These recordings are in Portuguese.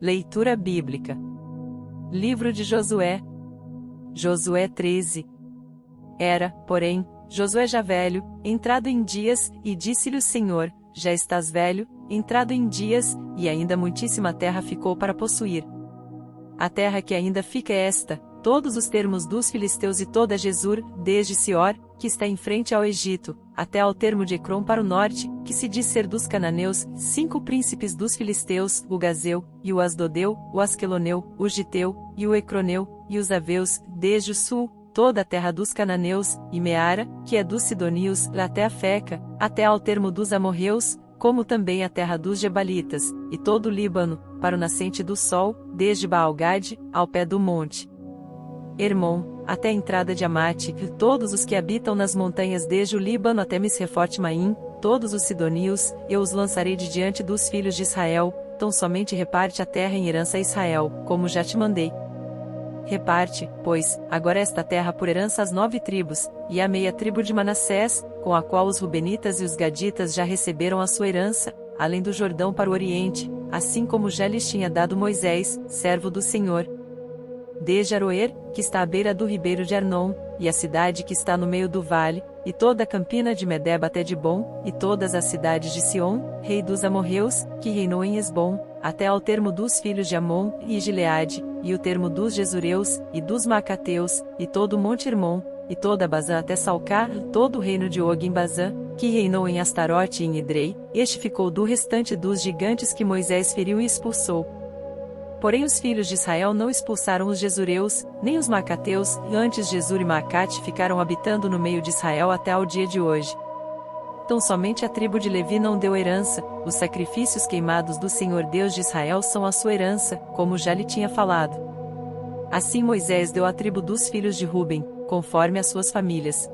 Leitura bíblica. Livro de Josué. Josué 13. Era, porém, Josué já velho, entrado em dias, e disse-lhe o Senhor: Já estás velho, entrado em dias, e ainda muitíssima terra ficou para possuir. A terra que ainda fica é esta, todos os termos dos filisteus e toda Jesur, desde Sior, que está em frente ao Egito, até ao termo de Ecrom para o norte, que se diz ser dos cananeus, 5 príncipes dos filisteus, o Gazeu, e o Asdodeu, o Asqueloneu, o Giteu, e o Ecroneu, e os Aveus, desde o sul, toda a terra dos cananeus, e Meara, que é dos sidonios, até a Feca, até ao termo dos amorreus, como também a terra dos Gebalitas, e todo o Líbano, para o nascente do sol, desde Baal-Gade, ao pé do monte Hermon, até a entrada de Amate, e todos os que habitam nas montanhas desde o Líbano até Misrefote-Maim, todos os sidonios, eu os lançarei de diante dos filhos de Israel, tão somente reparte a terra em herança a Israel, como já te mandei. Reparte, pois, agora esta terra por herança às 9 tribos, e a meia tribo de Manassés, com a qual os Rubenitas e os Gaditas já receberam a sua herança, além do Jordão para o oriente, assim como já lhes tinha dado Moisés, servo do Senhor. Desde Aroer, que está à beira do ribeiro de Arnon, e a cidade que está no meio do vale, e toda a campina de Medeba até Dibon, e todas as cidades de Sion, rei dos amorreus, que reinou em Esbom, até ao termo dos filhos de Amon e Gileade, e o termo dos Jesureus, e dos Macateus, e todo o monte Hermon, e toda Bazã até Salcar, todo o reino de Og em Bazã, que reinou em Astarote e em Edrei, este ficou do restante dos gigantes que Moisés feriu e expulsou. Porém os filhos de Israel não expulsaram os Jesureus, nem os Macateus, e antes Jesur e Macate ficaram habitando no meio de Israel até ao dia de hoje. Então somente a tribo de Levi não deu herança, os sacrifícios queimados do Senhor Deus de Israel são a sua herança, como já lhe tinha falado. Assim Moisés deu à tribo dos filhos de Ruben, conforme as suas famílias.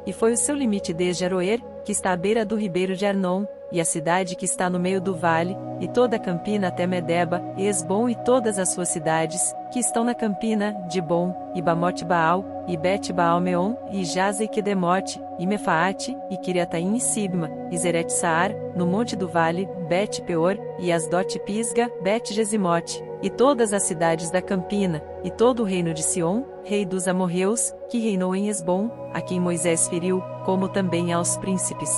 E foi o seu limite desde Aroer, que está à beira do ribeiro de Arnon, e a cidade que está no meio do vale, e toda a campina até Medeba, e Esbom e todas as suas cidades, que estão na campina, Dibon, e Bamote-Baal, e Bet-Baal-Meon, e Jaze e Quedemote, e Mefaate, e Kiriataim e Sibma, e Zeret-Saar, no monte do vale, Bet-Peor, e Asdote-Pisga, Bet-Gesimote, e todas as cidades da campina, e todo o reino de Sion, rei dos amorreus, que reinou em Esbom, a quem Moisés feriu, como também aos príncipes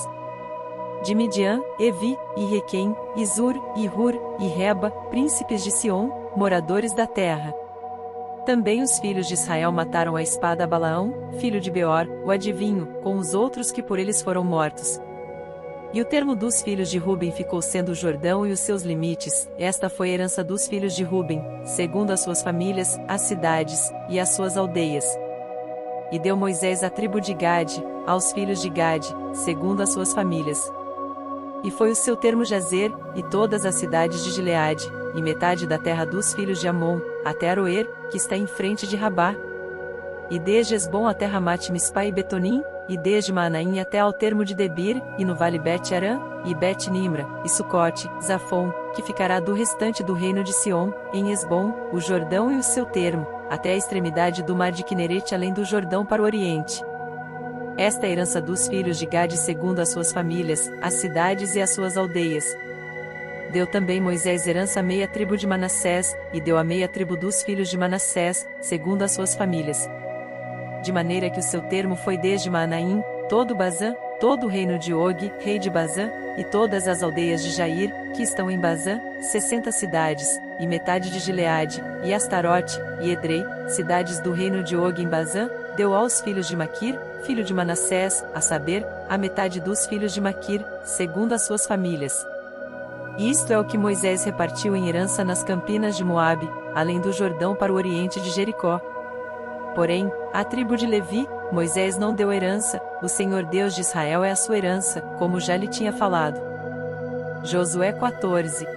de Midian, Evi, e Requem, e Zur, e Hur, e Reba, príncipes de Sion, moradores da terra. Também os filhos de Israel mataram a espada a Balaão, filho de Beor, o adivinho, com os outros que por eles foram mortos. E o termo dos filhos de Ruben ficou sendo o Jordão e os seus limites, esta foi a herança dos filhos de Ruben, segundo as suas famílias, as cidades, e as suas aldeias. E deu Moisés a tribo de Gade, aos filhos de Gade, segundo as suas famílias. E foi o seu termo Jazer, e todas as cidades de Gileade, e metade da terra dos filhos de Amon, até Aroer, que está em frente de Rabá. E desde Esbom até Ramate-Mispa e Betonim, e desde Maanaim até ao termo de Debir, e no vale Bet-Arã, e Bet-Nimra, e Sucote, Zafon, que ficará do restante do reino de Sion, em Esbom, o Jordão e o seu termo, até a extremidade do mar de Quinerete além do Jordão para o oriente. Esta é a herança dos filhos de Gade segundo as suas famílias, as cidades e as suas aldeias. Deu também Moisés herança à meia tribo de Manassés, e deu a meia tribo dos filhos de Manassés, segundo as suas famílias. De maneira que o seu termo foi desde Maanaim, todo Bazã, todo o reino de Og, rei de Bazã, e todas as aldeias de Jair, que estão em Bazã, 60 cidades, e metade de Gileade, e Astarote, e Edrei, cidades do reino de Og em Bazã, deu aos filhos de Maquir, filho de Manassés, a saber, a metade dos filhos de Maquir, segundo as suas famílias. Isto é o que Moisés repartiu em herança nas campinas de Moabe, além do Jordão para o oriente de Jericó. Porém, à tribo de Levi, Moisés não deu herança, o Senhor Deus de Israel é a sua herança, como já lhe tinha falado. Josué 14.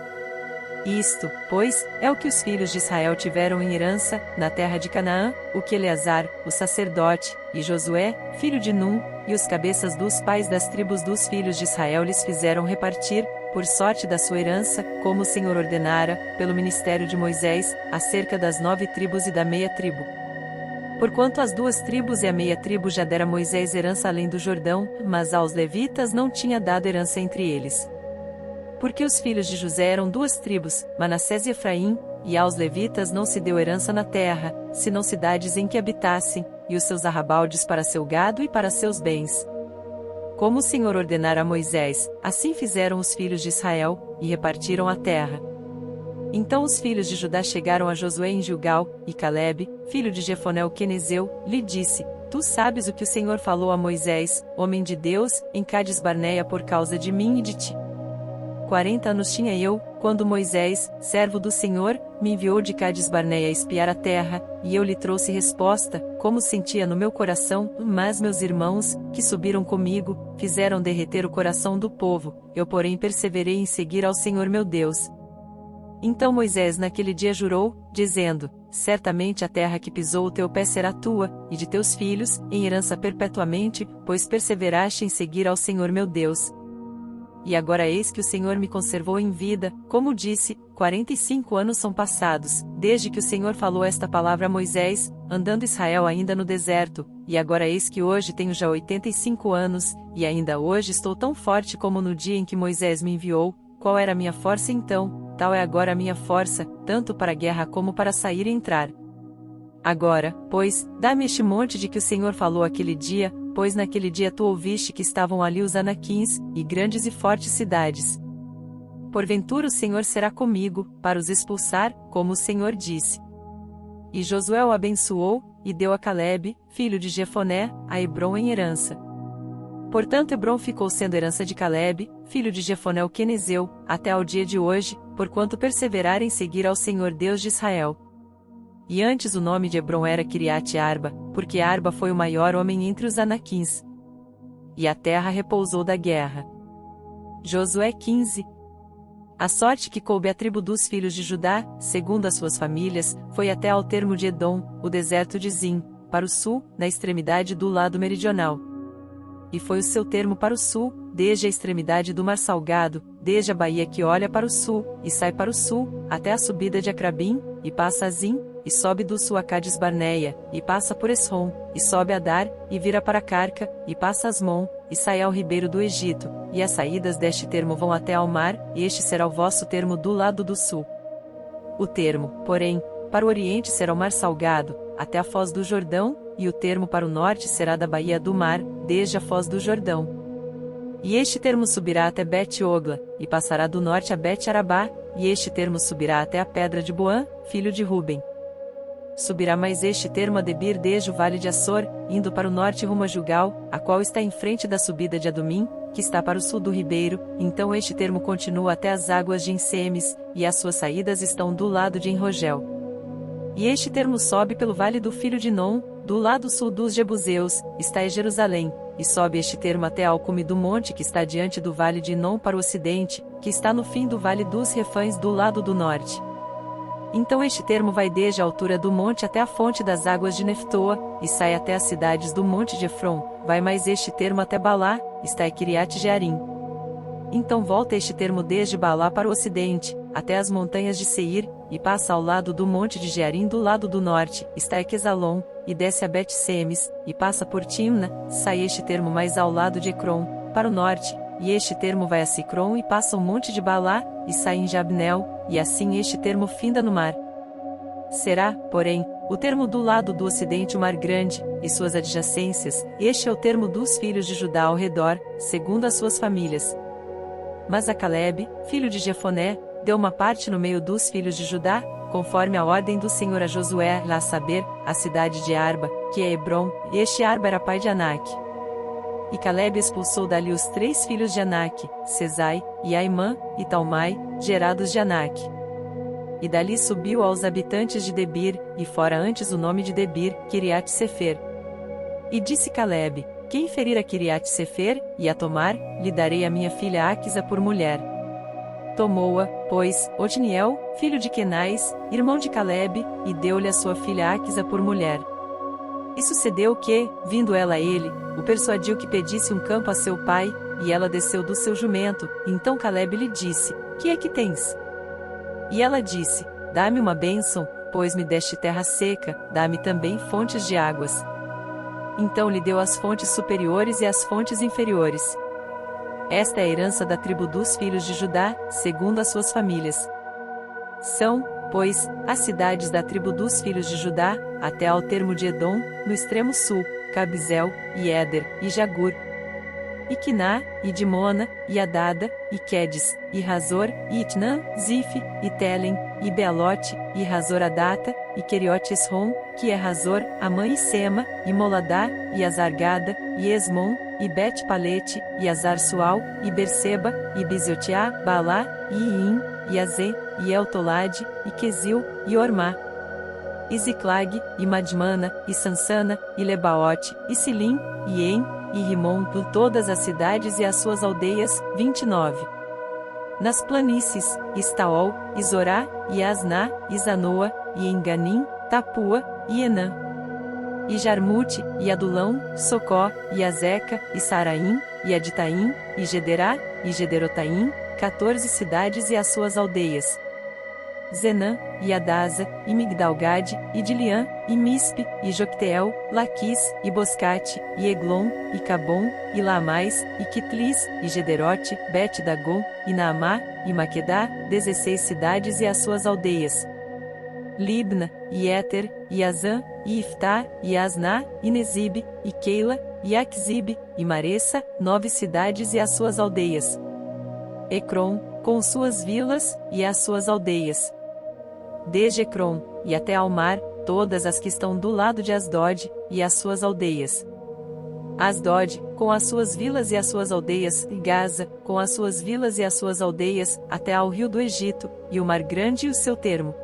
Isto, pois, é o que os filhos de Israel tiveram em herança, na terra de Canaã, o que Eleazar, o sacerdote, e Josué, filho de Num, e os cabeças dos pais das tribos dos filhos de Israel lhes fizeram repartir, por sorte da sua herança, como o Senhor ordenara, pelo ministério de Moisés, acerca das 9 tribos e da meia tribo. Porquanto as 2 tribos e a meia tribo já dera Moisés herança além do Jordão, mas aos levitas não tinha dado herança entre eles. Porque os filhos de José eram duas tribos, Manassés e Efraim, e aos levitas não se deu herança na terra, senão cidades em que habitassem, e os seus arrabaldes para seu gado e para seus bens. Como o Senhor ordenara a Moisés, assim fizeram os filhos de Israel, e repartiram a terra. Então os filhos de Judá chegaram a Josué em Gilgal, e Calebe, filho de Jefoné o quenezeu, lhe disse: Tu sabes o que o Senhor falou a Moisés, homem de Deus, em Cades Barneia por causa de mim e de ti. 40 anos tinha eu, quando Moisés, servo do Senhor, me enviou de Cades Barneia a espiar a terra, e eu lhe trouxe resposta, como sentia no meu coração, mas meus irmãos, que subiram comigo, fizeram derreter o coração do povo, eu porém perseverei em seguir ao Senhor meu Deus. Então Moisés naquele dia jurou, dizendo: Certamente a terra que pisou o teu pé será tua, e de teus filhos, em herança perpetuamente, pois perseveraste em seguir ao Senhor meu Deus. E agora eis que o Senhor me conservou em vida, como disse, 45 anos são passados, desde que o Senhor falou esta palavra a Moisés, andando Israel ainda no deserto, e agora eis que hoje tenho já 85 anos, e ainda hoje estou tão forte como no dia em que Moisés me enviou. Qual era a minha força então? Tal é agora a minha força, tanto para a guerra como para sair e entrar. Agora, pois, dá-me este monte de que o Senhor falou aquele dia, pois naquele dia tu ouviste que estavam ali os anaquins, e grandes e fortes cidades. Porventura o Senhor será comigo, para os expulsar, como o Senhor disse. E Josué o abençoou, e deu a Calebe, filho de Jefoné, a Hebrom em herança. Portanto Hebrom ficou sendo herança de Calebe, filho de Jefoné o quenezeu, até ao dia de hoje, porquanto perseverar em seguir ao Senhor Deus de Israel. E antes o nome de Hebrom era Kiriate Arba, porque Arba foi o maior homem entre os anaquins. E a terra repousou da guerra. Josué 15. A sorte que coube à tribo dos filhos de Judá, segundo as suas famílias, foi até ao termo de Edom, o deserto de Zim, para o sul, na extremidade do lado meridional. E foi o seu termo para o sul, desde a extremidade do Mar Salgado, desde a baía que olha para o sul, e sai para o sul, até a subida de Acrabim, e passa a Zim, e sobe do sul a Cades Barneia, e passa por Esrom, e sobe a Dar, e vira para Carca, e passa Asmon, e sai ao ribeiro do Egito, e as saídas deste termo vão até ao mar, e este será o vosso termo do lado do sul. O termo, porém, para o oriente será o Mar Salgado, até a foz do Jordão, e o termo para o norte será da baía do mar, desde a foz do Jordão. E este termo subirá até Bet-Ogla, e passará do norte a Bet-Arabá, e este termo subirá até a pedra de Boã, filho de Ruben. Subirá mais este termo a Debir desde o vale de Assor, indo para o norte rumo a Gilgal, a qual está em frente da subida de Adumim, que está para o sul do ribeiro, então este termo continua até as águas de Ensemes, e as suas saídas estão do lado de Enrogel. E este termo sobe pelo vale do filho de Non, do lado sul dos Jebuseus, está em Jerusalém, e sobe este termo até ao cume do monte que está diante do vale de Non para o ocidente, que está no fim do vale dos Refães do lado do norte. Então este termo vai desde a altura do monte até a fonte das águas de Neftoa, e sai até as cidades do monte de Efron, vai mais este termo até Balá, está em Kiriate Jearim. Então volta este termo desde Balá para o ocidente, até as montanhas de Seir, e passa ao lado do monte de Jearim do lado do norte, está em Quesalon, e desce a Bet-Semes, e passa por Timna, sai este termo mais ao lado de Ecrom, para o norte, e este termo vai a Sicrom e passa o monte de Balá, e sai em Jabnel, e assim este termo finda no mar. Será, porém, o termo do lado do ocidente o mar grande, e suas adjacências, este é o termo dos filhos de Judá ao redor, segundo as suas famílias. Mas a Calebe, filho de Jefoné, deu uma parte no meio dos filhos de Judá, conforme a ordem do Senhor a Josué, lá a saber, a cidade de Arba, que é Hebrom, e este Arba era pai de Anak. E Calebe expulsou dali os 3 filhos de Anak, Sesai, e Aimã, e Talmai, gerados de Anak. E dali subiu aos habitantes de Debir, e fora antes o nome de Debir, Kiriat Sefer. E disse Calebe: Quem ferir a Kiriat Sefer, e a tomar, lhe darei a minha filha Aquisa por mulher. Tomou-a, pois, Otniel, filho de Kenais, irmão de Calebe, e deu-lhe a sua filha Aquisa por mulher. E sucedeu que, vindo ela a ele, o persuadiu que pedisse um campo a seu pai, e ela desceu do seu jumento, então Calebe lhe disse: Que é que tens? E ela disse: Dá-me uma bênção, pois me deste terra seca, dá-me também fontes de águas. Então lhe deu as fontes superiores e as fontes inferiores. Esta é a herança da tribo dos filhos de Judá, segundo as suas famílias. São, pois, as cidades da tribo dos filhos de Judá, até ao termo de Edom, no extremo sul, Cabizel, e Éder, e Jagur, e Quiná, e Dimona, e Adada, e Quedes, e Razor, e Itnã, Zife, e Telem, e Bealote, e Razor Adata, e Queriote Esrom, que é Razor, Amã e Sema, e Moladá, e Azargada, e Esmon, e Bet-Palete, e Azar-Sual, e Berseba, e Biziotiá, Baalá, e Iim, e Azê, e Eltolade, e Quesil, e Ormá, e Ziclag, e Madmana, e Sansana, e Lebaote, e Silim, e En, e Rimon, por todas as cidades e as suas aldeias. 29. Nas planícies, Estaol, e Zorá, e Asná, e Zanoa, e Enganim, Tapua, e Enã, e Jarmute, e Adulão, Socó, e Azeca, e Saraim, e Aditaim, e Gederá, e Gederotaim, 14 cidades e as suas aldeias. Zenã, e Adasa, e Migdalgade, e Diliã, e Mispe, e Jocteel, Laquis, e Boscate, e Eglon, e Cabom, e Lamais, e Quitlis, e Gederote, Bet-Dagon, e Naamá, e Maquedá, 16 cidades e as suas aldeias. Libna, e Éter, e Azã, e Iftá, e Asná, e Nezibe, e Keila, e Aquzibe, e Maressa, 9 cidades e as suas aldeias. Ecrom, com suas vilas, e as suas aldeias. Desde Ecrom, e até ao mar, todas as que estão do lado de Asdod, e as suas aldeias. Asdod, com as suas vilas e as suas aldeias, e Gaza, com as suas vilas e as suas aldeias, até ao rio do Egito, e o mar grande e o seu termo.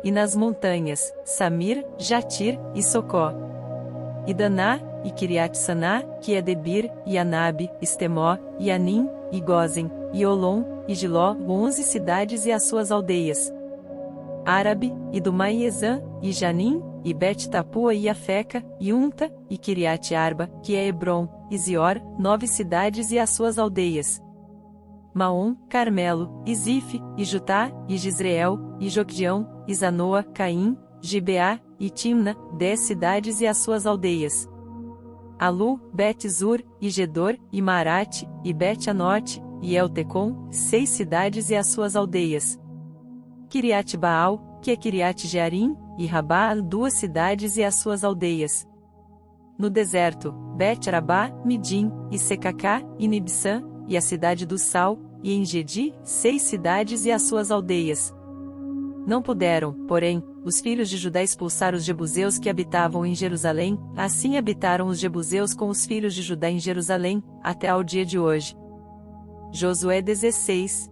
E nas montanhas, Samir, Jatir, e Socó. E Daná, e Kiriat-Saná, que é Debir, e Anabe, Estemó, e Anim, e Gozen, e Olom, e Giló, 11 cidades e as suas aldeias. Árabe, e Dumá e Ezã, e Janim, e Bet-Tapua e Afeca, e Unta, e Kiriat-Arba, que é Hebron, e Zior, 9 cidades e as suas aldeias. Maom, Carmelo, e Zife, e Jutá, e Gisreel, e Jocdeão, e Zanoa, Caim, Gibeá, e Timna, 10 cidades e as suas aldeias. Alu, Bet-Zur, e Gedor, e Marate, e Bet-Anote, e Eltecom, 6 cidades e as suas aldeias. Kiriat-Baal, que é Kiriat-Jearim, e Rabá, 2 cidades e as suas aldeias. No deserto, Bet-Arabá, Midim, e Secacá, e Nibsã, e a cidade do Sal, e Engedi, 6 cidades e as suas aldeias. Não puderam, porém, os filhos de Judá expulsar os jebuseus que habitavam em Jerusalém, assim habitaram os jebuseus com os filhos de Judá em Jerusalém, até ao dia de hoje. Josué 16.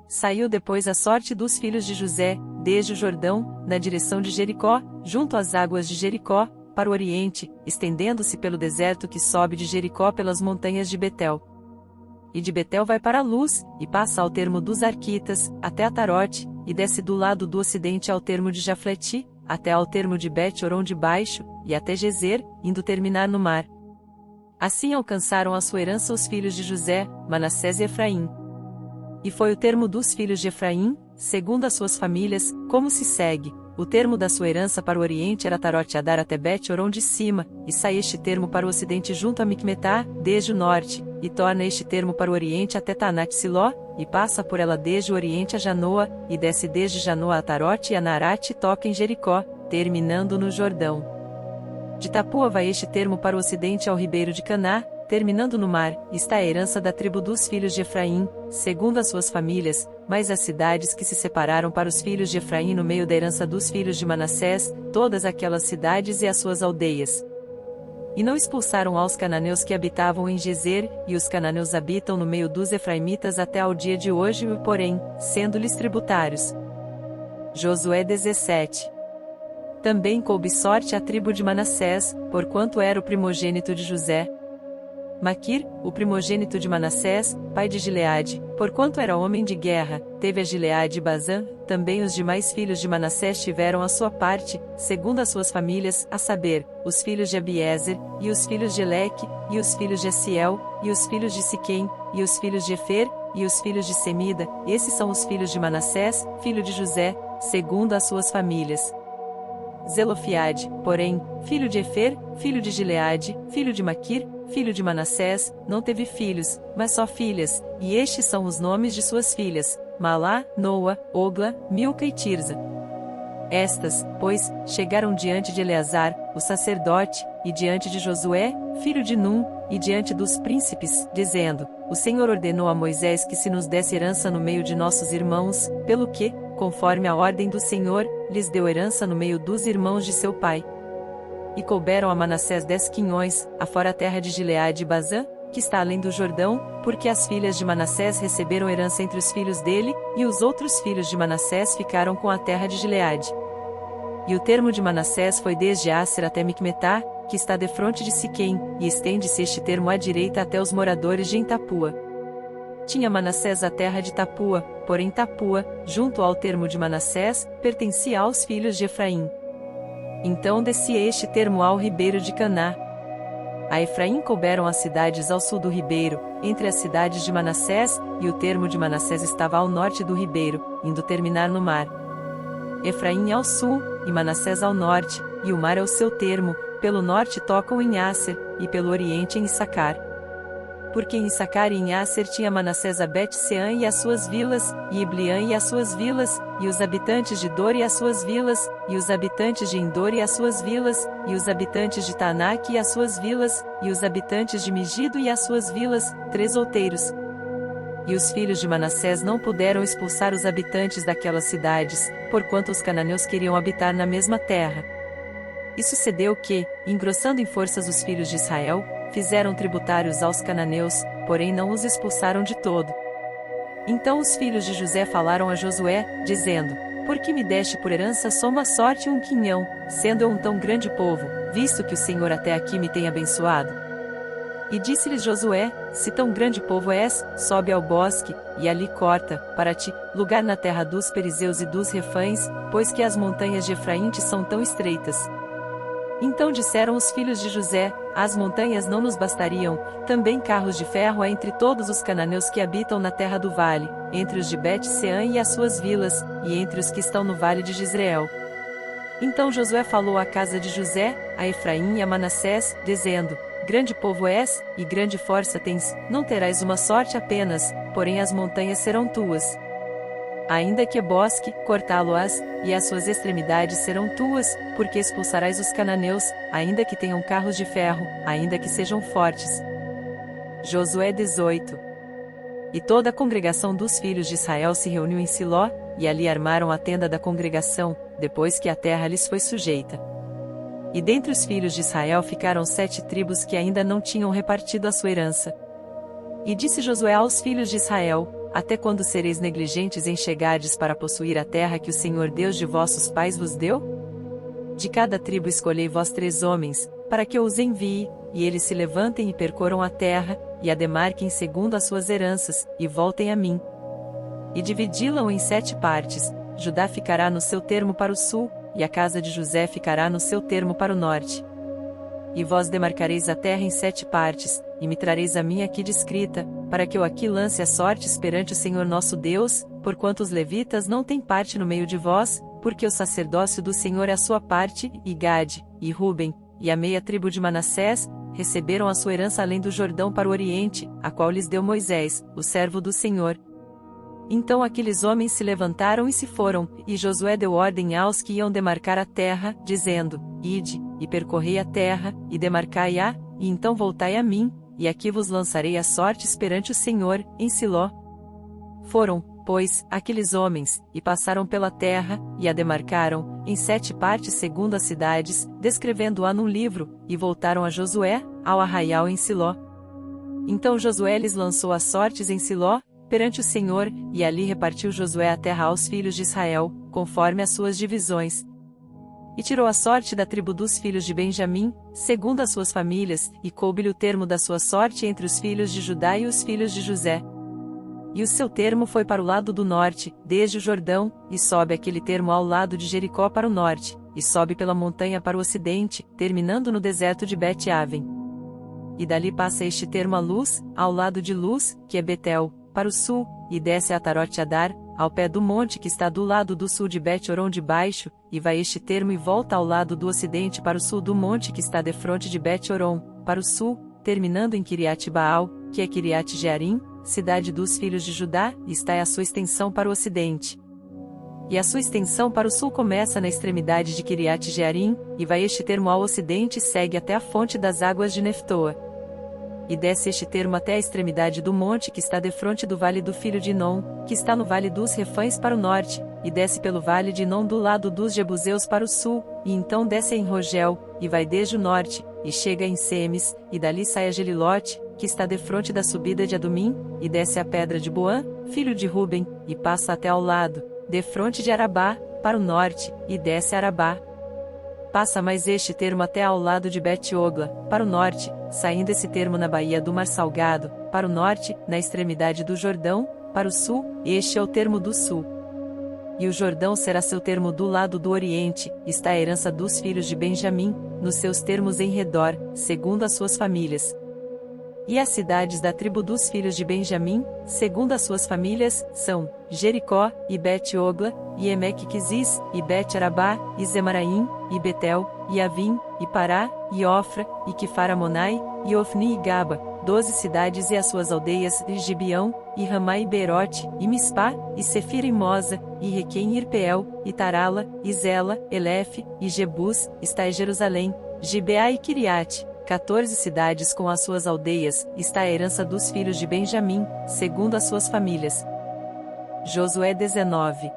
Saiu depois a sorte dos filhos de José, desde o Jordão, na direção de Jericó, junto às águas de Jericó, para o oriente, estendendo-se pelo deserto que sobe de Jericó pelas montanhas de Betel. E de Betel vai para a Luz, e passa ao termo dos Arquitas, até Atarote, e desce do lado do ocidente ao termo de Jafleti, até ao termo de Bet-Horon de Baixo, e até Gezer, indo terminar no mar. Assim alcançaram a sua herança os filhos de José, Manassés e Efraim. E foi o termo dos filhos de Efraim, segundo as suas famílias, como se segue. O termo da sua herança para o oriente era Tarote-Adar até Bet-Horon de cima, e sai este termo para o ocidente junto a Micmetá, desde o norte, e torna este termo para o oriente até Tanat-Siló, e passa por ela desde o oriente a Janoa, e desce desde Janoa a Tarote e a Narate e toca em Jericó, terminando no Jordão. De Tapua vai este termo para o ocidente ao ribeiro de Caná, terminando no mar, está a herança da tribo dos filhos de Efraim, segundo as suas famílias, mas as cidades que se separaram para os filhos de Efraim no meio da herança dos filhos de Manassés, todas aquelas cidades e as suas aldeias. E não expulsaram aos cananeus que habitavam em Gezer, e os cananeus habitam no meio dos efraimitas até ao dia de hoje, porém, sendo-lhes tributários. Josué 17. Também coube sorte à tribo de Manassés, porquanto era o primogênito de José. Maquir, o primogênito de Manassés, pai de Gileade, porquanto era homem de guerra, teve a Gileade e Bazã. Também os demais filhos de Manassés tiveram a sua parte, segundo as suas famílias, a saber, os filhos de Abiezer, e os filhos de Eleque, e os filhos de Asiel, e os filhos de Siquém, e os filhos de Efer, e os filhos de Semida. Esses são os filhos de Manassés, filho de José, segundo as suas famílias. Zelofiade, porém, filho de Efer, filho de Gileade, filho de Maquir, filho de Manassés, não teve filhos, mas só filhas, e estes são os nomes de suas filhas: Malá, Noa, Ogla, Milca e Tirza. Estas, pois, chegaram diante de Eleazar, o sacerdote, e diante de Josué, filho de Num, e diante dos príncipes, dizendo: O Senhor ordenou a Moisés que se nos desse herança no meio de nossos irmãos, pelo que, conforme a ordem do Senhor, lhes deu herança no meio dos irmãos de seu pai. E couberam a Manassés 10 quinhões, afora a terra de Gileade e Bazã, que está além do Jordão, porque as filhas de Manassés receberam herança entre os filhos dele, e os outros filhos de Manassés ficaram com a terra de Gileade. E o termo de Manassés foi desde Aser até Micmetá, que está defronte de Siquém, e estende-se este termo à direita até os moradores de Entapua. Tinha Manassés a terra de Tapua, porém Tapua, junto ao termo de Manassés, pertencia aos filhos de Efraim. Então descia este termo ao ribeiro de Caná. A Efraim couberam as cidades ao sul do ribeiro, entre as cidades de Manassés, e o termo de Manassés estava ao norte do ribeiro, indo terminar no mar. Efraim ao sul, e Manassés ao norte, e o mar é o seu termo, pelo norte tocam em Aser, e pelo oriente em Issacar. Porque em Issacar e em Aser tinha Manassés a Bet-Seã e as suas vilas, e Ibliã e as suas vilas, e os habitantes de Dor e as suas vilas, e os habitantes de Endor e as suas vilas, e os habitantes de Taanaque e as suas vilas, e os habitantes de Megido e as suas vilas, 3 outeiros. E os filhos de Manassés não puderam expulsar os habitantes daquelas cidades, porquanto os cananeus queriam habitar na mesma terra. E sucedeu que, engrossando em forças os filhos de Israel, fizeram tributários aos cananeus, porém não os expulsaram de todo. Então os filhos de José falaram a Josué, dizendo: Por que me deste por herança só uma sorte e um quinhão, sendo eu um tão grande povo, visto que o Senhor até aqui me tem abençoado? E disse-lhes Josué: Se tão grande povo és, sobe ao bosque, e ali corta, para ti, lugar na terra dos Perizeus e dos Refães, pois que as montanhas de Efraim te são tão estreitas. Então disseram os filhos de José: As montanhas não nos bastariam, também carros de ferro há entre todos os cananeus que habitam na terra do vale, entre os de Bet-Seã e as suas vilas, e entre os que estão no vale de Jezreel. Então Josué falou à casa de José, a Efraim e a Manassés, dizendo: Grande povo és, e grande força tens, não terás uma sorte apenas, porém as montanhas serão tuas. Ainda que bosque, cortá-lo-ás, e as suas extremidades serão tuas, porque expulsarás os cananeus, ainda que tenham carros de ferro, ainda que sejam fortes. Josué 18. E toda a congregação dos filhos de Israel se reuniu em Siló, e ali armaram a tenda da congregação, depois que a terra lhes foi sujeita. E dentre os filhos de Israel ficaram 7 tribos que ainda não tinham repartido a sua herança. E disse Josué aos filhos de Israel: Até quando sereis negligentes em chegardes para possuir a terra que o Senhor Deus de vossos pais vos deu? De cada tribo escolhei vós 3 homens, para que eu os envie, e eles se levantem e percorram a terra, e a demarquem segundo as suas heranças, e voltem a mim. E dividi-la em 7 partes, Judá ficará no seu termo para o sul, e a casa de José ficará no seu termo para o norte. E vós demarcareis a terra em 7 partes, e me trareis a mim aqui descrita, para que eu aqui lance as sortes perante o Senhor nosso Deus, porquanto os levitas não têm parte no meio de vós, porque o sacerdócio do Senhor é a sua parte, e Gade, e Ruben, e a meia tribo de Manassés, receberam a sua herança além do Jordão para o oriente, a qual lhes deu Moisés, o servo do Senhor. Então aqueles homens se levantaram e se foram, e Josué deu ordem aos que iam demarcar a terra, dizendo: Ide, e percorrei a terra, e demarcai-a, e então voltai a mim, e aqui vos lançarei as sortes perante o Senhor, em Siló. Foram, pois, aqueles homens, e passaram pela terra, e a demarcaram, em 7 partes segundo as cidades, descrevendo-a num livro, e voltaram a Josué, ao arraial em Siló. Então Josué lhes lançou as sortes em Siló, perante o Senhor, e ali repartiu Josué a terra aos filhos de Israel, conforme as suas divisões. E tirou a sorte da tribo dos filhos de Benjamim, segundo as suas famílias, e coube-lhe o termo da sua sorte entre os filhos de Judá e os filhos de José. E o seu termo foi para o lado do norte, desde o Jordão, e sobe aquele termo ao lado de Jericó para o norte, e sobe pela montanha para o ocidente, terminando no deserto de Bet-Aven. E dali passa este termo a Luz, ao lado de Luz, que é Betel, para o sul, e desce a Atarote-Adar, ao pé do monte que está do lado do sul de Bet-Horon de baixo, e vai este termo e volta ao lado do ocidente para o sul do monte que está defronte de Bet-Horon, para o sul, terminando em Kiriat Baal, que é Kiriat Jearim, cidade dos filhos de Judá, está a sua extensão para o ocidente. E a sua extensão para o sul começa na extremidade de Kiriat Jearim, e vai este termo ao ocidente e segue até a fonte das águas de Neftoa. E desce este termo até a extremidade do monte que está defronte do vale do filho de Inom, que está no vale dos Refães para o norte, e desce pelo vale de Inom do lado dos Jebuseus para o sul, e então desce em Rogel, e vai desde o norte, e chega em Semes, e dali sai a Gelilote, que está defronte da subida de Adumim, e desce a pedra de Boã, filho de Ruben, e passa até ao lado, defronte de Arabá, para o norte, e desce a Arabá. Passa mais este termo até ao lado de Bet-Ogla, para o norte, saindo esse termo na baía do Mar Salgado, para o norte, na extremidade do Jordão, para o sul, este é o termo do sul. E o Jordão será seu termo do lado do oriente, está a herança dos filhos de Benjamim, nos seus termos em redor, segundo as suas famílias. E as cidades da tribo dos filhos de Benjamim, segundo as suas famílias, são Jericó, e Bet-Ogla, e Emeque-Quizis, e Bet-Arabá, e Zemaraim, e Betel, e Avim, e Pará, e Ofra, e Quifaramonai, e Ofni e Gaba, 12 cidades e as suas aldeias, e Gibeão, e Ramá e Beerote, e Mispá, e Sefira e Moza, e Requém e Irpeel, e Tarala, e Zela, Elefe, e Jebus, está em Jerusalém, Gibeá e Kiriate, 14 cidades com as suas aldeias, está a herança dos filhos de Benjamim, segundo as suas famílias. Josué 19.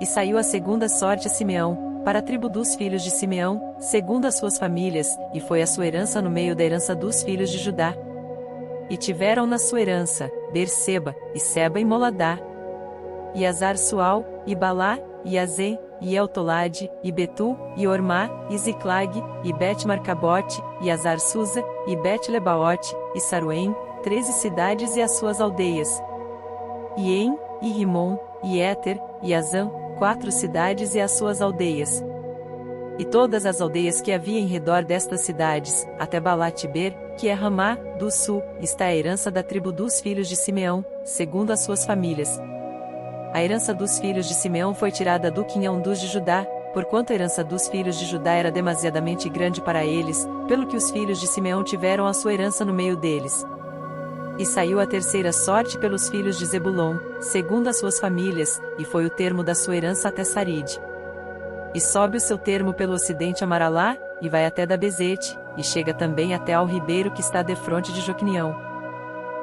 E saiu a segunda sorte a Simeão, para a tribo dos filhos de Simeão, segundo as suas famílias, e foi a sua herança no meio da herança dos filhos de Judá. E tiveram na sua herança, Berseba, e Seba e Moladá, e Azar-Sual, e Balá, e Azê, e Eltolade, e Betu, e Ormá, e Ziclag, e Bet-Marcabote, e Azar-Susa, e Bet-Lebaote, e Saruém, 13 cidades e as suas aldeias. E En, e Rimon, e Éter, e Azã, 4 cidades e as suas aldeias. E todas as aldeias que havia em redor destas cidades, até Balat-Ber, que é Ramá, do sul, está a herança da tribo dos filhos de Simeão, segundo as suas famílias. A herança dos filhos de Simeão foi tirada do quinhão dos de Judá, porquanto a herança dos filhos de Judá era demasiadamente grande para eles, pelo que os filhos de Simeão tiveram a sua herança no meio deles. E saiu a terceira sorte pelos filhos de Zebulon, segundo as suas famílias, e foi o termo da sua herança até Saride. E sobe o seu termo pelo ocidente a Maralá, e vai até Dabezete, e chega também até ao ribeiro que está defronte de Joquinião.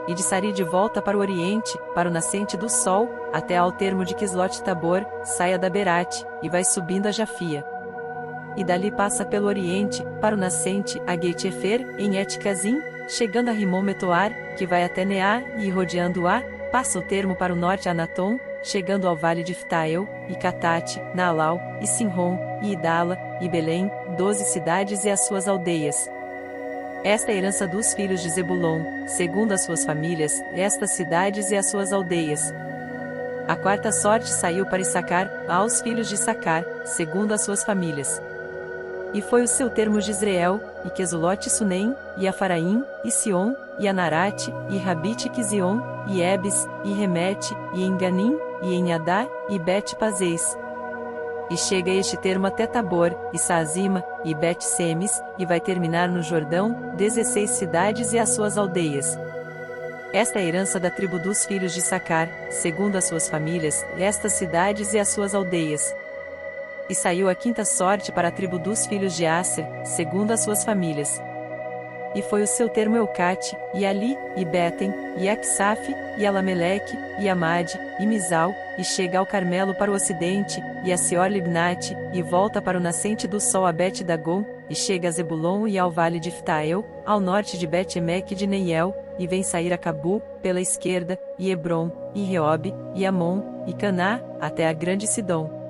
E de Saride volta para o oriente, para o nascente do sol, até ao termo de Quislote-Tabor, sai a Daberate, e vai subindo a Jafia. E dali passa pelo oriente, para o nascente, a Geit-Efer, em Et-Cazim, chegando a Rimon-Metoar, que vai até Neá, e rodeando-a, passa o termo para o norte a Anatom, chegando ao vale de Ftael, e Catate, Naalau, e Sinron, e Idala, e Belém, 12 cidades e as suas aldeias. Esta é a herança dos filhos de Zebulon, segundo as suas famílias, estas cidades e as suas aldeias. A quarta sorte saiu para Issacar, aos filhos de Issacar, segundo as suas famílias. E foi o seu termo de Israel, e Quesulote e Sunem, e Afaraim, e Sion, e Anarate, e Rabite e Quizion, e Ebes, e Remete, e Enganim, e Enhadá, e Bet-Pazês. E chega este termo até Tabor, e Saazima, e Bet-Semes, e vai terminar no Jordão, 16 cidades e as suas aldeias. Esta é a herança da tribo dos filhos de Issacar, segundo as suas famílias, estas cidades e as suas aldeias. E saiu a quinta sorte para a tribo dos filhos de Asser, segundo as suas famílias. E foi o seu termo Eucate, e Ali, e Beten, e Aksaf, e Alameleque, e Amade, e Misal, e chega ao Carmelo para o ocidente, e a Seor-Libnate, e volta para o nascente do sol a Bet-Dagon, e chega a Zebulon e ao vale de Ftael, ao norte de Bet-Emeque de Neiel, e vem sair a Cabu, pela esquerda, e Hebron, e Reobe, e Amon, e Caná, até a grande Sidom.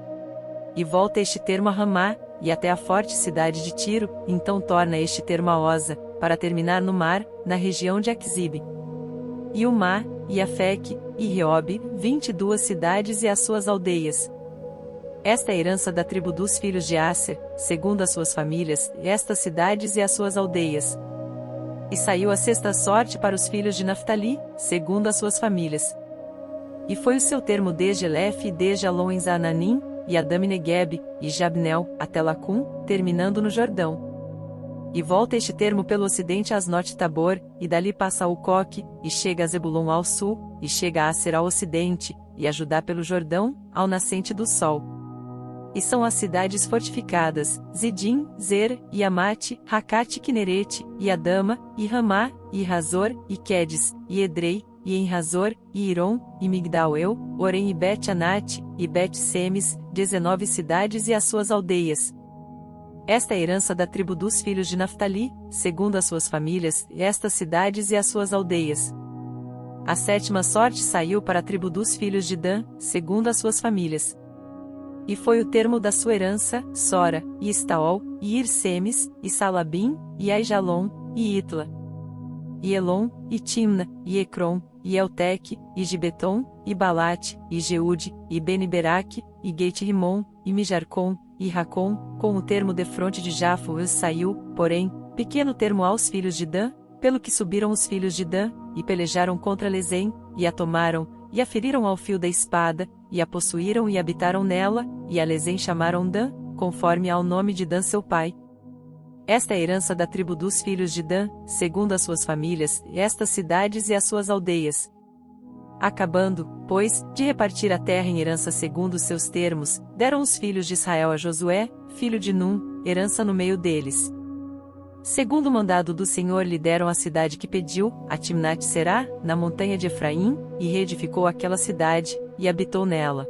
E volta este termo a Ramá, e até a forte cidade de Tiro, então torna este termo a Oza, para terminar no mar, na região de Aquzibe. E Umá, e Afeque, e Reobe, 22 cidades e as suas aldeias. Esta é a herança da tribo dos filhos de Asser, segundo as suas famílias, estas cidades e as suas aldeias. E saiu a sexta sorte para os filhos de Naftali, segundo as suas famílias. E foi o seu termo desde Elefe e desde Alon em Zananim, e Adami Negueb, e Jabnel, até Lacum, terminando no Jordão. E volta este termo pelo ocidente a Asnote-Tabor, e dali passa ao Coque, e chega a Zebulon ao sul, e chega a Aser ao ocidente, e a Judá pelo Jordão, ao nascente do sol. E são as cidades fortificadas, Zidim, Zer, e Amate, Rakate e Quinerete, e Adama, e Ramá, e Razor, e Quedes, e Edrei, e Enrazor, e Iron, e Migdal-eu, Orem e Bet-Anate, e Bet-Semes, 19 cidades e as suas aldeias. Esta é a herança da tribo dos filhos de Naftali, segundo as suas famílias, estas cidades e as suas aldeias. A 7ª sorte saiu para a tribo dos filhos de Dan, segundo as suas famílias. E foi o termo da sua herança, Sora, e Estaol, e Irsemes, e Salabim, e Aijalon, e Itla. E Elon, e Timna, e Ecrom, e Elteque, e Gibeton, e Balate, e Jeude, e Beni-Beraque, e Geit-Rimon, e Mijarcom, e Racom, com o termo defronte de Jafo saiu, porém, pequeno termo aos filhos de Dan, pelo que subiram os filhos de Dan, e pelejaram contra Lezém, e a tomaram, e a feriram ao fio da espada, e a possuíram e habitaram nela, e a Lezém chamaram Dan, conforme ao nome de Dan seu pai. Esta é a herança da tribo dos filhos de Dan, segundo as suas famílias, estas cidades e as suas aldeias. Acabando, pois, de repartir a terra em herança segundo os seus termos, deram os filhos de Israel a Josué, filho de Num, herança no meio deles. Segundo o mandado do Senhor lhe deram a cidade que pediu, a Timnat-Será, na montanha de Efraim, e reedificou aquela cidade, e habitou nela.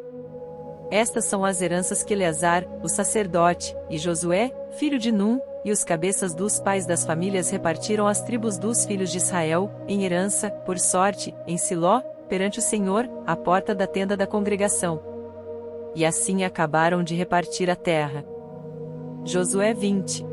Estas são as heranças que Eleazar, o sacerdote, e Josué, filho de Num, e os cabeças dos pais das famílias repartiram às tribos dos filhos de Israel, em herança, por sorte, em Siló, perante o Senhor, à porta da tenda da congregação. E assim acabaram de repartir a terra. Josué 20.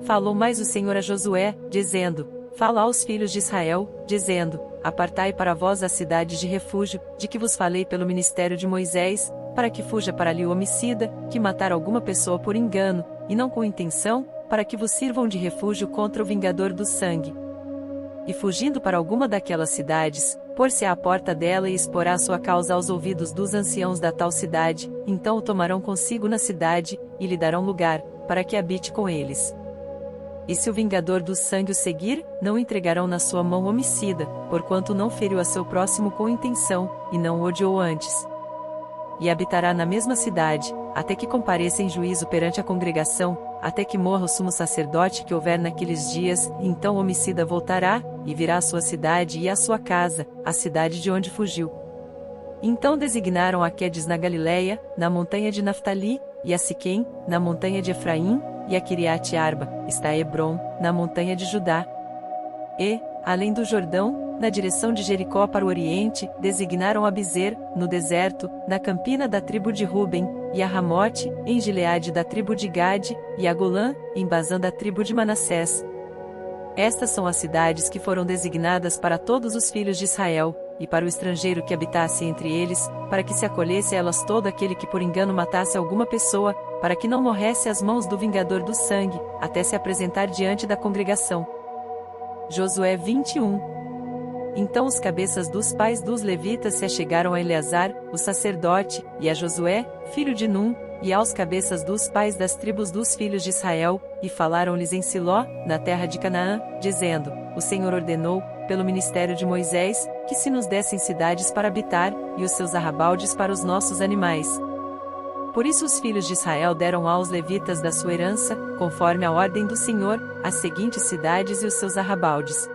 Falou mais o Senhor a Josué, dizendo: Fala aos filhos de Israel, dizendo: Apartai para vós a cidade de refúgio, de que vos falei pelo ministério de Moisés, para que fuja para ali o homicida, que matar alguma pessoa por engano, e não com intenção, para que vos sirvam de refúgio contra o vingador do sangue. E fugindo para alguma daquelas cidades, pôr-se à porta dela e exporá sua causa aos ouvidos dos anciãos da tal cidade, então o tomarão consigo na cidade, e lhe darão lugar, para que habite com eles. E se o vingador do sangue o seguir, não entregarão na sua mão homicida, porquanto não feriu a seu próximo com intenção, e não o odiou antes. E habitará na mesma cidade, até que compareça em juízo perante a congregação, até que morra o sumo sacerdote que houver naqueles dias, e então o homicida voltará, e virá à sua cidade e à sua casa, a cidade de onde fugiu. Então designaram a Quedes na Galileia, na montanha de Naftali, e a Siquém, na montanha de Efraim, e a Kiriat-Arba, está Hebron, na montanha de Judá. E, além do Jordão, na direção de Jericó para o oriente, designaram a Bizer, no deserto, na campina da tribo de Ruben, e a Ramote, em Gileade da tribo de Gade, e a Golã, em Bazã da tribo de Manassés. Estas são as cidades que foram designadas para todos os filhos de Israel, e para o estrangeiro que habitasse entre eles, para que se acolhesse a elas todo aquele que por engano matasse alguma pessoa, para que não morresse às mãos do vingador do sangue, até se apresentar diante da congregação. Josué 21. Então os cabeças dos pais dos levitas se achegaram a Eleazar, o sacerdote, e a Josué, filho de Num, e aos cabeças dos pais das tribos dos filhos de Israel, e falaram-lhes em Siló, na terra de Canaã, dizendo: O Senhor ordenou, pelo ministério de Moisés, que se nos dessem cidades para habitar, e os seus arrabaldes para os nossos animais. Por isso os filhos de Israel deram aos levitas da sua herança, conforme a ordem do Senhor, as seguintes cidades e os seus arrabaldes.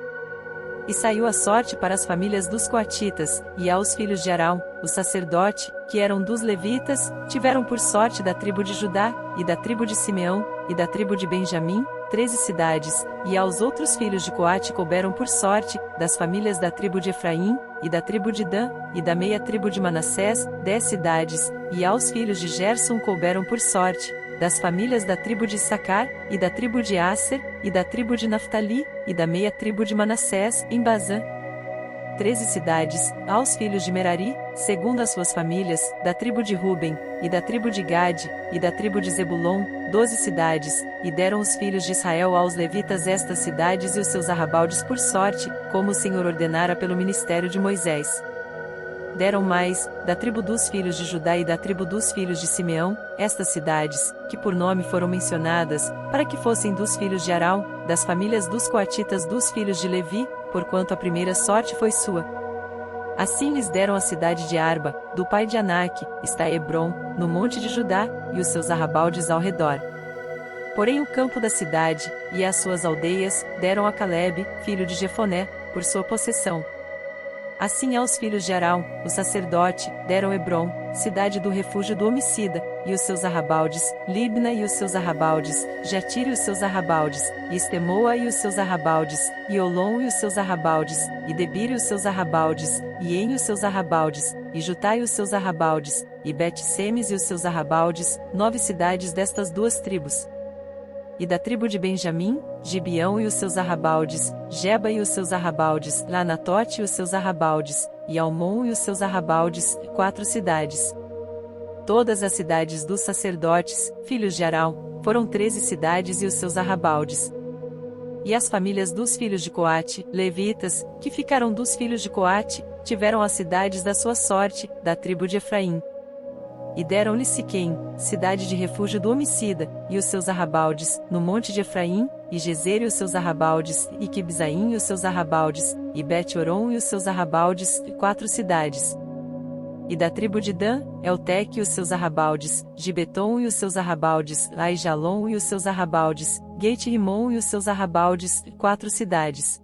E saiu a sorte para as famílias dos coatitas, e aos filhos de Arão, o sacerdote, que eram dos levitas, tiveram por sorte da tribo de Judá, e da tribo de Simeão, e da tribo de Benjamim, 13 cidades, e aos outros filhos de Coate couberam por sorte, das famílias da tribo de Efraim, e da tribo de Dan, e da meia tribo de Manassés, 10 cidades, e aos filhos de Gerson couberam por sorte, das famílias da tribo de Issacar, e da tribo de Asser, e da tribo de Naftali, e da meia tribo de Manassés, em Bazã, 13 cidades, aos filhos de Merari, segundo as suas famílias, da tribo de Ruben, e da tribo de Gade, e da tribo de Zebulon, 12 cidades, e deram os filhos de Israel aos levitas estas cidades e os seus arrabaldes por sorte, como o Senhor ordenara pelo ministério de Moisés. deram mais, da tribo dos filhos de Judá e da tribo dos filhos de Simeão, estas cidades, que por nome foram mencionadas, para que fossem dos filhos de Arão, das famílias dos coatitas dos filhos de Levi, porquanto a primeira sorte foi sua. Assim lhes deram a cidade de Arba, do pai de Anak, está Hebrom, no monte de Judá, e os seus arrabaldes ao redor. Porém o campo da cidade, e as suas aldeias, deram a Calebe, filho de Jefoné, por sua possessão. Assim aos filhos de Arão, o sacerdote, deram Hebrom, cidade do refúgio do homicida, e os seus arrabaldes, Libna e os seus arrabaldes, Jatire e os seus arrabaldes, e Estemoa e os seus arrabaldes, e Olom e os seus arrabaldes, e Debir e os seus arrabaldes, e En e os seus arrabaldes, e Jutá e os seus arrabaldes, e Bet-Semes e os seus arrabaldes, 9 cidades destas duas tribos. E da tribo de Benjamim, Gibeão e os seus arrabaldes, Geba e os seus arrabaldes, Lanatote e os seus arrabaldes, e Almon e os seus arrabaldes, 4 cidades. Todas as cidades dos sacerdotes, filhos de Arão, foram 13 cidades e os seus arrabaldes. E as famílias dos filhos de Coate, levitas, que ficaram dos filhos de Coate, tiveram as cidades da sua sorte, da tribo de Efraim. E deram-lhe Siquém, cidade de refúgio do homicida, e os seus arrabaldes, no monte de Efraim, e Gezer e os seus arrabaldes, e Quibzaim e os seus arrabaldes, e Bet-Oron e os seus arrabaldes, 4 cidades. E da tribo de Dan, Elteque e os seus arrabaldes, Gibeton e os seus arrabaldes, Aijalon e os seus arrabaldes, Gate-Rimon e os seus arrabaldes, 4 cidades.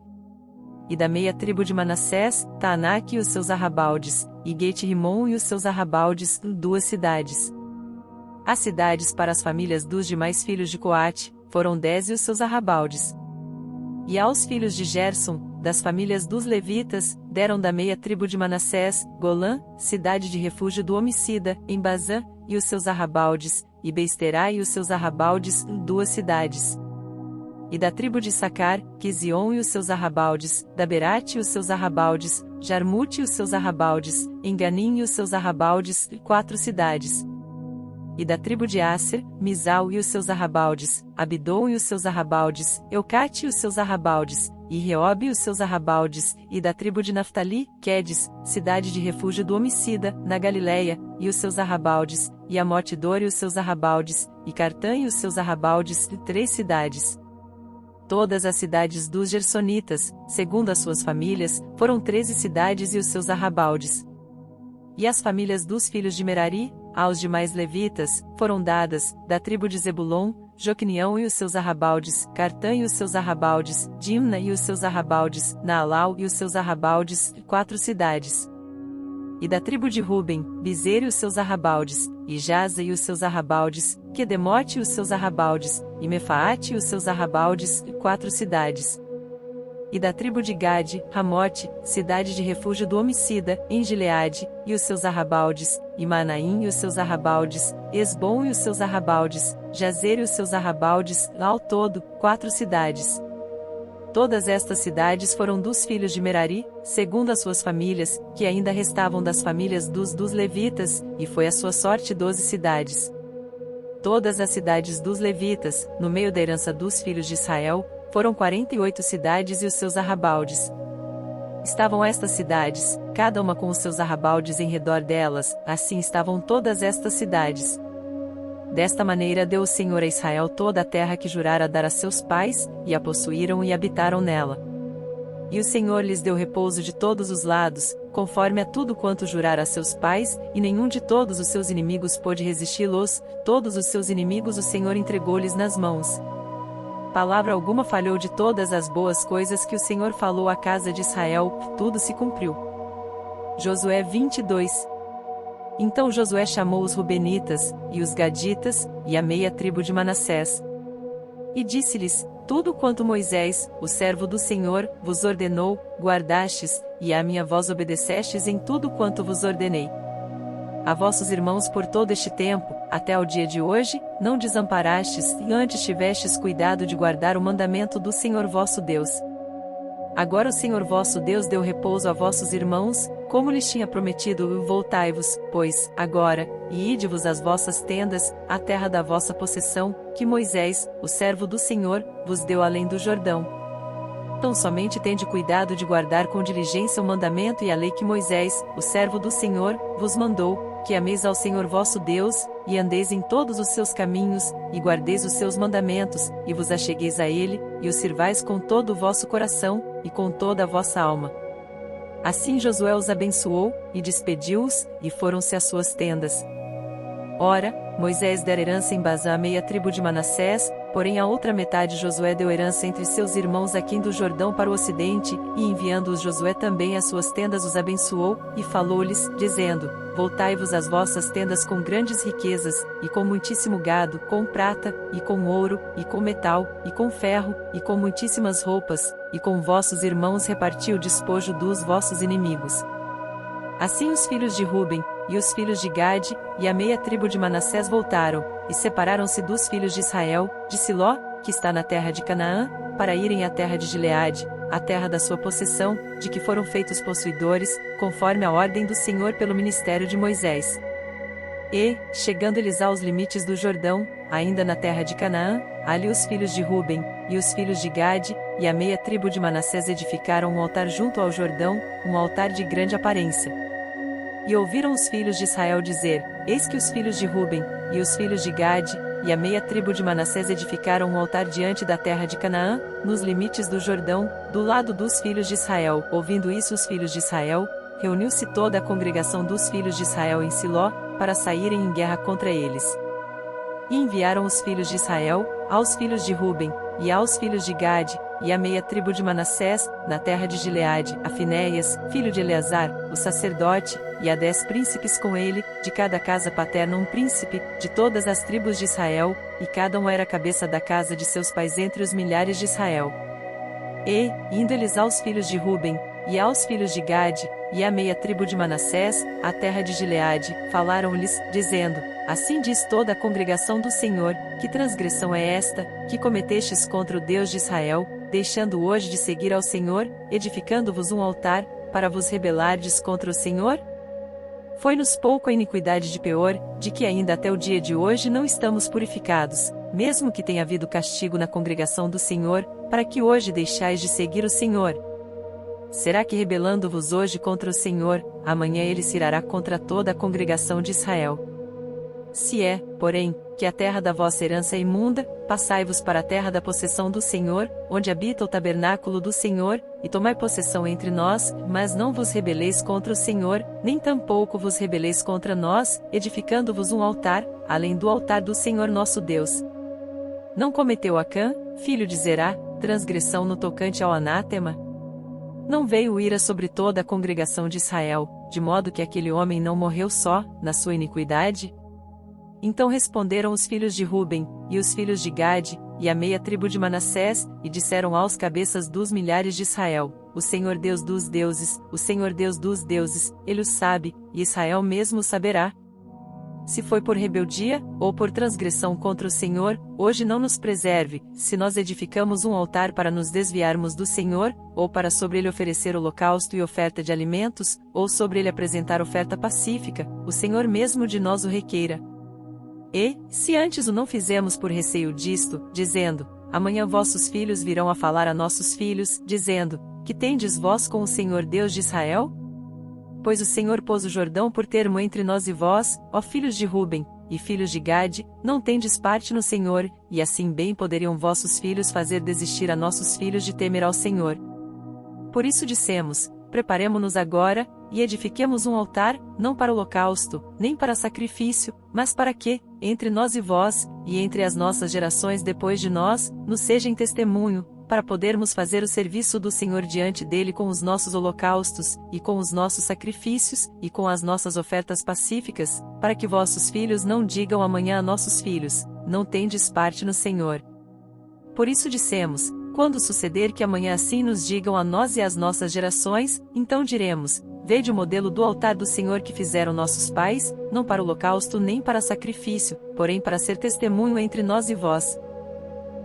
E da meia tribo de Manassés, Taanak e os seus arrabaldes, e Gate-Rimon e os seus arrabaldes, 2 cidades. As cidades para as famílias dos demais filhos de Coate, foram 10 e os seus arrabaldes. E aos filhos de Gerson, das famílias dos levitas, deram da meia tribo de Manassés, Golã, cidade de refúgio do homicida, em Bazã, e os seus arrabaldes, e Beisterá e os seus arrabaldes, 2 cidades. E da tribo de Issacar, Quizion e os seus arrabaldes, Daberate e os seus arrabaldes, Jarmute e os seus arrabaldes, Enganim e os seus arrabaldes, 4 cidades. E da tribo de Asser, Misal e os seus arrabaldes, Abidom e os seus arrabaldes, Eucate e os seus arrabaldes, e Reobe e os seus arrabaldes, e da tribo de Naftali, Quedes, cidade de refúgio do homicida, na Galileia, e os seus arrabaldes, e Amote-Dor e os seus arrabaldes, e Cartã e os seus arrabaldes, 3 cidades. Todas as cidades dos Gersonitas, segundo as suas famílias, foram 13 cidades e os seus arrabaldes. E as famílias dos filhos de Merari, aos demais levitas, foram dadas, da tribo de Zebulon, Joquinião e os seus arrabaldes, Cartã e os seus arrabaldes, Dimna e os seus arrabaldes, Naalau e os seus arrabaldes, 4 cidades. E da tribo de Ruben, Bizer e os seus arrabaldes, e Jaza e os seus arrabaldes, Quedemote e os seus arrabaldes, e Mefaate e os seus arrabaldes, 4 cidades. E da tribo de Gade, Ramote, cidade de refúgio do homicida, em Gileade, e os seus arrabaldes, e Manaim e os seus arrabaldes, Esbom e os seus arrabaldes, Jazer e os seus arrabaldes, ao todo, 4 cidades. Todas estas cidades foram dos filhos de Merari, segundo as suas famílias, que ainda restavam das famílias dos levitas, e foi a sua sorte 12 cidades. Todas as cidades dos levitas, no meio da herança dos filhos de Israel, foram 48 cidades e os seus arrabaldes. Estavam estas cidades, cada uma com os seus arrabaldes em redor delas, assim estavam todas estas cidades. Desta maneira deu o Senhor a Israel toda a terra que jurara dar a seus pais, e a possuíram e habitaram nela. E o Senhor lhes deu repouso de todos os lados, conforme a tudo quanto jurara a seus pais, e nenhum de todos os seus inimigos pôde resisti-los, todos os seus inimigos o Senhor entregou-lhes nas mãos. Palavra alguma falhou de todas as boas coisas que o Senhor falou à casa de Israel, tudo se cumpriu. Josué 22. Então Josué chamou os Rubenitas, e os Gaditas, e a meia tribo de Manassés. E disse-lhes: tudo quanto Moisés, o servo do Senhor, vos ordenou, guardastes, e a minha voz obedecestes em tudo quanto vos ordenei. A vossos irmãos por todo este tempo, até ao dia de hoje, não desamparastes, e antes tivestes cuidado de guardar o mandamento do Senhor vosso Deus. Agora o Senhor vosso Deus deu repouso a vossos irmãos, como lhes tinha prometido, voltai-vos, pois, agora, e ide-vos às vossas tendas, à terra da vossa possessão, que Moisés, o servo do Senhor, vos deu além do Jordão. tão somente tende cuidado de guardar com diligência o mandamento e a lei que Moisés, o servo do Senhor, vos mandou, que ameis ao Senhor vosso Deus, e andeis em todos os seus caminhos, e guardeis os seus mandamentos, e vos achegueis a ele, e o sirvais com todo o vosso coração, e com toda a vossa alma. Assim Josué os abençoou, e despediu-os, e foram-se às suas tendas. Ora, Moisés dera herança em Bazã à meia tribo de Manassés, porém a outra metade Josué deu herança entre seus irmãos aquém do Jordão para o ocidente, e enviando-os Josué também às suas tendas os abençoou, e falou-lhes, dizendo: Voltai-vos às vossas tendas com grandes riquezas, e com muitíssimo gado, com prata, e com ouro, e com metal, e com ferro, e com muitíssimas roupas, e com vossos irmãos reparti o despojo dos vossos inimigos. Assim os filhos de Ruben, e os filhos de Gade, e a meia tribo de Manassés voltaram, e separaram-se dos filhos de Israel, de Siló, que está na terra de Canaã, para irem à terra de Gileade, a terra da sua possessão, de que foram feitos possuidores, conforme a ordem do Senhor pelo ministério de Moisés. E, chegando eles aos limites do Jordão, ainda na terra de Canaã, ali os filhos de Ruben, e os filhos de Gade, e a meia tribo de Manassés edificaram um altar junto ao Jordão, um altar de grande aparência. E ouviram os filhos de Israel dizer: Eis que os filhos de Ruben, e os filhos de Gade, e a meia tribo de Manassés edificaram um altar diante da terra de Canaã, nos limites do Jordão, do lado dos filhos de Israel. Ouvindo isso os filhos de Israel, reuniu-se toda a congregação dos filhos de Israel em Siló, para saírem em guerra contra eles. E enviaram os filhos de Israel, aos filhos de Ruben, e aos filhos de Gade, e a meia tribo de Manassés, na terra de Gileade, a Finéias, filho de Eleazar, o sacerdote, e a 10 príncipes com ele, de cada casa paterna um príncipe, de todas as tribos de Israel, e cada um era cabeça da casa de seus pais entre os milhares de Israel. E, indo eles aos filhos de Ruben, e aos filhos de Gade, e à meia tribo de Manassés, à terra de Gileade, falaram-lhes, dizendo: Assim diz toda a congregação do Senhor, que transgressão é esta, que cometestes contra o Deus de Israel, deixando hoje de seguir ao Senhor, edificando-vos um altar, para vos rebelardes contra o Senhor? Foi-nos pouco a iniquidade de Peor, de que ainda até o dia de hoje não estamos purificados, mesmo que tenha havido castigo na congregação do Senhor, para que hoje deixais de seguir o Senhor. Será que rebelando-vos hoje contra o Senhor, amanhã ele se irá contra toda a congregação de Israel? Se é, porém, que a terra da vossa herança é imunda, passai-vos para a terra da possessão do Senhor, onde habita o tabernáculo do Senhor, e tomai possessão entre nós, mas não vos rebeleis contra o Senhor, nem tampouco vos rebeleis contra nós, edificando-vos um altar, além do altar do Senhor nosso Deus. Não cometeu Acã, filho de Zerá, transgressão no tocante ao anátema? Não veio ira sobre toda a congregação de Israel, de modo que aquele homem não morreu só, na sua iniquidade? Então responderam os filhos de Ruben, e os filhos de Gade, e a meia tribo de Manassés, e disseram aos cabeças dos milhares de Israel: O Senhor Deus dos deuses, o Senhor Deus dos deuses, ele o sabe, e Israel mesmo o saberá. Se foi por rebeldia, ou por transgressão contra o Senhor, hoje não nos preserve, se nós edificamos um altar para nos desviarmos do Senhor, ou para sobre ele oferecer holocausto e oferta de alimentos, ou sobre ele apresentar oferta pacífica, o Senhor mesmo de nós o requeira. E, se antes o não fizemos por receio disto, dizendo: Amanhã vossos filhos virão a falar a nossos filhos, dizendo: Que tendes vós com o Senhor Deus de Israel? Pois o Senhor pôs o Jordão por termo entre nós e vós, ó filhos de Ruben, e filhos de Gade, não tendes parte no Senhor, e assim bem poderiam vossos filhos fazer desistir a nossos filhos de temer ao Senhor. Por isso dissemos: Preparemo-nos agora, e edifiquemos um altar, não para holocausto, nem para sacrifício, mas para que, entre nós e vós, e entre as nossas gerações depois de nós, nos seja em testemunho, para podermos fazer o serviço do Senhor diante dele com os nossos holocaustos, e com os nossos sacrifícios, e com as nossas ofertas pacíficas, para que vossos filhos não digam amanhã a nossos filhos: Não tendes parte no Senhor. Por isso dissemos: Quando suceder que amanhã assim nos digam a nós e às nossas gerações, então diremos: Vede o modelo do altar do Senhor que fizeram nossos pais, não para holocausto nem para sacrifício, porém para ser testemunho entre nós e vós.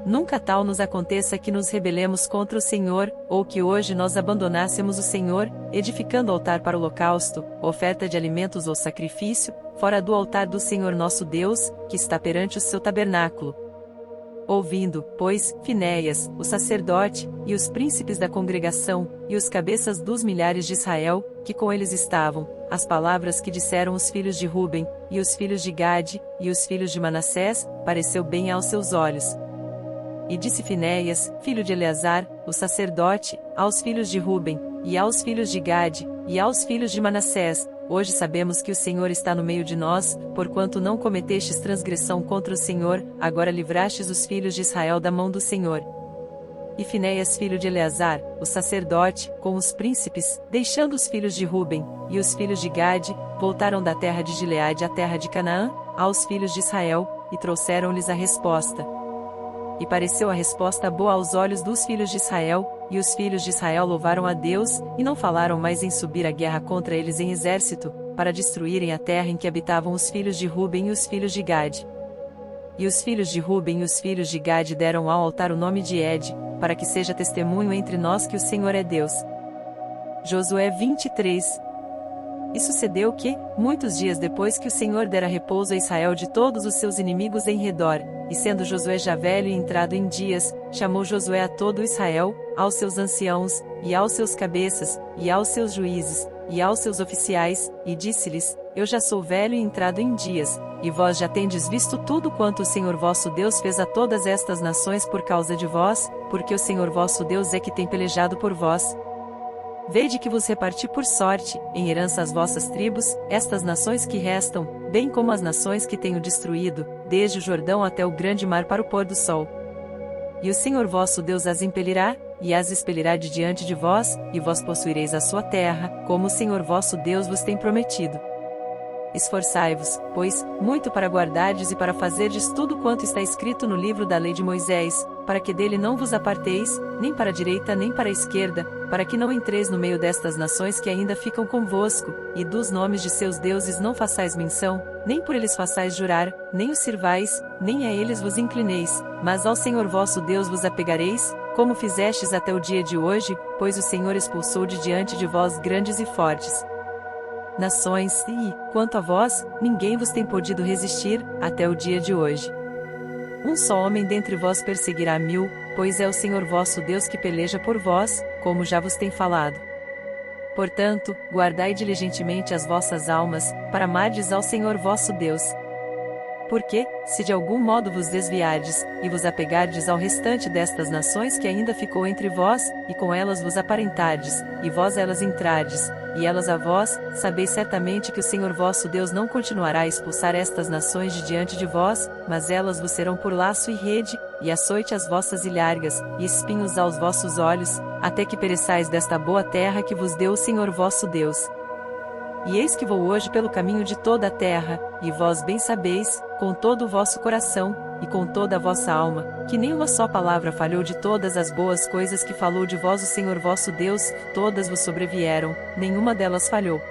Nunca tal nos aconteça que nos rebelemos contra o Senhor, ou que hoje nós abandonássemos o Senhor, edificando altar para holocausto, oferta de alimentos ou sacrifício, fora do altar do Senhor nosso Deus, que está perante o seu tabernáculo. Ouvindo, pois, Finéias, o sacerdote, e os príncipes da congregação, e os cabeças dos milhares de Israel, que com eles estavam, as palavras que disseram os filhos de Ruben, e os filhos de Gade, e os filhos de Manassés, pareceu bem aos seus olhos. E disse Finéias, filho de Eleazar, o sacerdote, aos filhos de Ruben, e aos filhos de Gade, e aos filhos de Manassés: hoje sabemos que o Senhor está no meio de nós, porquanto não cometestes transgressão contra o Senhor, agora livrastes os filhos de Israel da mão do Senhor. E Finéias filho de Eleazar, o sacerdote, com os príncipes, deixando os filhos de Ruben, e os filhos de Gade, voltaram da terra de Gileade à terra de Canaã, aos filhos de Israel, e trouxeram-lhes a resposta. E pareceu a resposta boa aos olhos dos filhos de Israel, e os filhos de Israel louvaram a Deus, e não falaram mais em subir a guerra contra eles em exército, para destruírem a terra em que habitavam os filhos de Ruben e os filhos de Gade. E os filhos de Ruben e os filhos de Gade deram ao altar o nome de Ed, para que seja testemunho entre nós que o Senhor é Deus. Josué 23. E sucedeu que, muitos dias depois que o Senhor dera repouso a Israel de todos os seus inimigos em redor, e sendo Josué já velho e entrado em dias, chamou Josué a todo Israel, aos seus anciãos, e aos seus cabeças, e aos seus juízes, e aos seus oficiais, e disse-lhes: Eu já sou velho e entrado em dias, e vós já tendes visto tudo quanto o Senhor vosso Deus fez a todas estas nações por causa de vós, porque o Senhor vosso Deus é que tem pelejado por vós. Vede que vos reparti por sorte, em herança às vossas tribos, estas nações que restam, bem como as nações que tenho destruído, desde o Jordão até o grande mar para o pôr do sol. E o Senhor vosso Deus as impelirá, e as expelirá de diante de vós, e vós possuireis a sua terra, como o Senhor vosso Deus vos tem prometido. Esforçai-vos, pois, muito para guardardes e para fazerdes tudo quanto está escrito no livro da lei de Moisés, para que dele não vos aparteis, nem para a direita nem para a esquerda, para que não entreis no meio destas nações que ainda ficam convosco, e dos nomes de seus deuses não façais menção, nem por eles façais jurar, nem os sirvais, nem a eles vos inclineis, mas ao Senhor vosso Deus vos apegareis, como fizestes até o dia de hoje, pois o Senhor expulsou de diante de vós grandes e fortes nações, e, quanto a vós, ninguém vos tem podido resistir, até o dia de hoje. Um só homem dentre vós perseguirá 1000, pois é o Senhor vosso Deus que peleja por vós, como já vos tem falado. Portanto, guardai diligentemente as vossas almas, para amardes ao Senhor vosso Deus. Porque, se de algum modo vos desviardes, e vos apegardes ao restante destas nações que ainda ficou entre vós, e com elas vos aparentardes, e vós elas entrardes, e elas a vós, sabeis certamente que o Senhor vosso Deus não continuará a expulsar estas nações de diante de vós, mas elas vos serão por laço e rede, e açoite às vossas ilhargas, e espinhos aos vossos olhos, até que pereçais desta boa terra que vos deu o Senhor vosso Deus. E eis que vou hoje pelo caminho de toda a terra, e vós bem sabeis, com todo o vosso coração, e com toda a vossa alma, que nem uma só palavra falhou de todas as boas coisas que falou de vós o Senhor vosso Deus, todas vos sobrevieram, nenhuma delas falhou.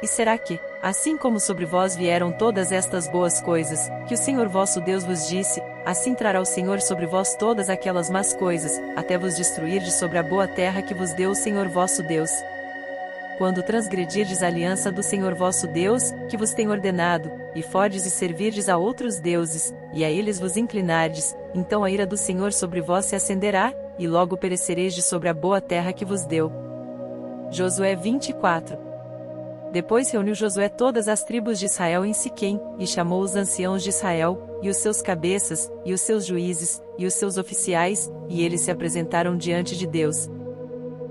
E será que, assim como sobre vós vieram todas estas boas coisas, que o Senhor vosso Deus vos disse, assim trará o Senhor sobre vós todas aquelas más coisas, até vos destruir de sobre a boa terra que vos deu o Senhor vosso Deus? Quando transgredirdes a aliança do Senhor vosso Deus, que vos tem ordenado, e fordes e servirdes a outros deuses, e a eles vos inclinardes, então a ira do Senhor sobre vós se acenderá, e logo perecereis de sobre a boa terra que vos deu. Josué 24. Depois reuniu Josué todas as tribos de Israel em Siquém, e chamou os anciãos de Israel, e os seus cabeças, e os seus juízes, e os seus oficiais, e eles se apresentaram diante de Deus.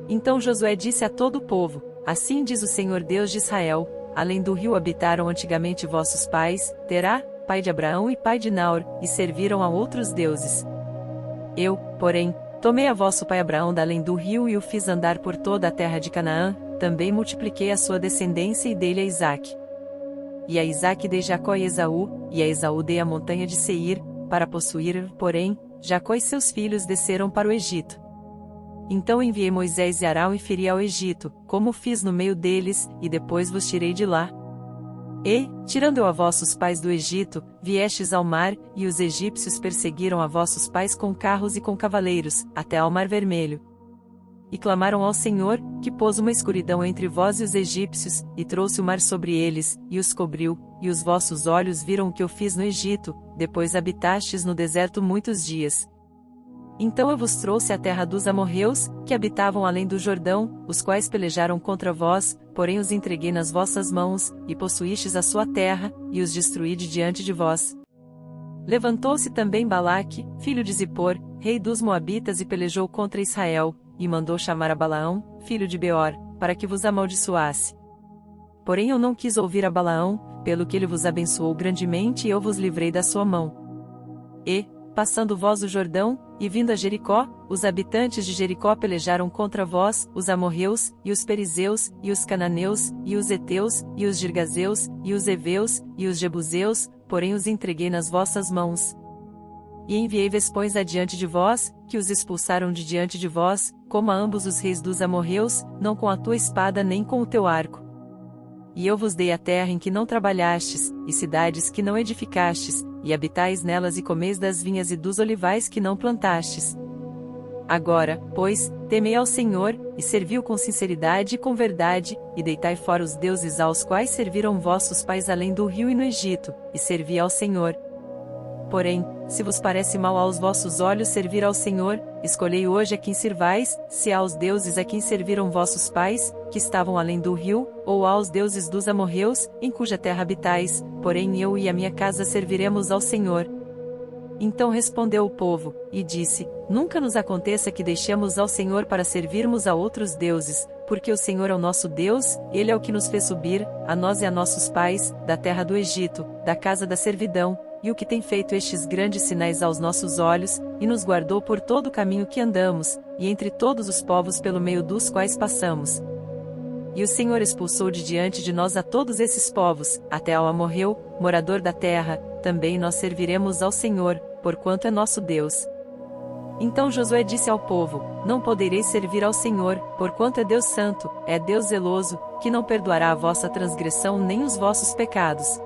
Então Josué disse a todo o povo: Assim diz o Senhor Deus de Israel: além do rio habitaram antigamente vossos pais, Terá, pai de Abraão e pai de Naor, e serviram a outros deuses. Eu, porém, tomei a vosso pai Abraão da além do rio e o fiz andar por toda a terra de Canaã, também multipliquei a sua descendência e dei-lhe a Isaque. E a Isaque dei Jacó e Esaú, e a Esaú dei a montanha de Seir, para possuir, porém, Jacó e seus filhos desceram para o Egito. Então enviei Moisés e Arão e feri ao Egito, como fiz no meio deles, e depois vos tirei de lá. E, tirando eu a vossos pais do Egito, viestes ao mar, e os egípcios perseguiram a vossos pais com carros e com cavaleiros, até ao mar Vermelho. e clamaram ao Senhor, que pôs uma escuridão entre vós e os egípcios, e trouxe o mar sobre eles, e os cobriu, e os vossos olhos viram o que eu fiz no Egito, depois habitastes no deserto muitos dias. Então eu vos trouxe a terra dos amorreus, que habitavam além do Jordão, os quais pelejaram contra vós, porém os entreguei nas vossas mãos, e possuístes a sua terra, e os destruí de diante de vós. Levantou-se também Balaque, filho de Zippor, rei dos Moabitas, e pelejou contra Israel, e mandou chamar a Balaão, filho de Beor, para que vos amaldiçoasse. Porém eu não quis ouvir a Balaão, pelo que ele vos abençoou grandemente, e eu vos livrei da sua mão. E, passando vós o Jordão, e vindo a Jericó, os habitantes de Jericó pelejaram contra vós, os amorreus, e os perizeus, e os cananeus, e os heteus, e os girgazeus, e os heveus, e os jebuseus, porém os entreguei nas vossas mãos. E enviei vespões adiante de vós, que os expulsaram de diante de vós, como a ambos os reis dos amorreus, não com a tua espada nem com o teu arco. E eu vos dei a terra em que não trabalhastes, e cidades que não edificastes, e habitais nelas e comeis das vinhas e dos olivais que não plantastes. Agora, pois, temei ao Senhor, e servi-o com sinceridade e com verdade, e deitai fora os deuses aos quais serviram vossos pais além do rio e no Egito, e servi ao Senhor. Porém, se vos parece mal aos vossos olhos servir ao Senhor, escolhei hoje a quem sirvais, se aos deuses a quem serviram vossos pais, que estavam além do rio, ou aos deuses dos amorreus, em cuja terra habitais, porém eu e a minha casa serviremos ao Senhor. Então respondeu o povo, e disse, nunca nos aconteça que deixemos ao Senhor para servirmos a outros deuses, porque o Senhor é o nosso Deus, Ele é o que nos fez subir, a nós e a nossos pais, da terra do Egito, da casa da servidão, e o que tem feito estes grandes sinais aos nossos olhos, e nos guardou por todo o caminho que andamos, e entre todos os povos pelo meio dos quais passamos. E o Senhor expulsou de diante de nós a todos esses povos, até ao amorreu, morador da terra, também nós serviremos ao Senhor, porquanto é nosso Deus. Então Josué disse ao povo, não podereis servir ao Senhor, porquanto é Deus santo, é Deus zeloso, que não perdoará a vossa transgressão nem os vossos pecados.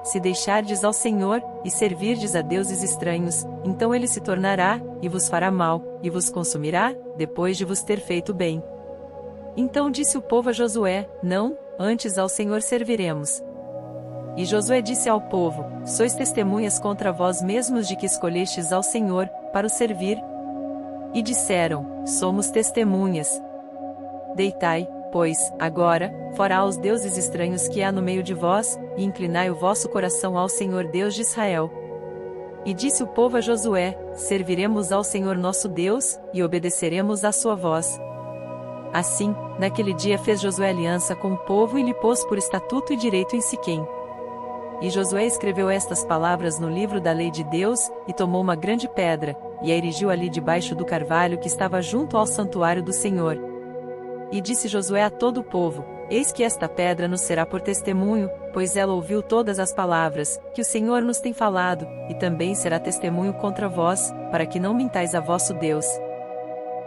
Se deixardes ao Senhor, e servirdes a deuses estranhos, então ele se tornará, e vos fará mal, e vos consumirá, depois de vos ter feito bem. Então disse o povo a Josué, não, antes ao Senhor serviremos. E Josué disse ao povo, sois testemunhas contra vós mesmos de que escolhestes ao Senhor, para o servir? E disseram, somos testemunhas. Deitai, pois, agora, fora aos deuses estranhos que há no meio de vós, e inclinai o vosso coração ao Senhor Deus de Israel. E disse o povo a Josué, serviremos ao Senhor nosso Deus, e obedeceremos à sua voz. Assim, naquele dia fez Josué aliança com o povo e lhe pôs por estatuto e direito em Siquém. E Josué escreveu estas palavras no livro da lei de Deus, e tomou uma grande pedra, e a erigiu ali debaixo do carvalho que estava junto ao santuário do Senhor. E disse Josué a todo o povo, eis que esta pedra nos será por testemunho, pois ela ouviu todas as palavras, que o Senhor nos tem falado, e também será testemunho contra vós, para que não mintais a vosso Deus.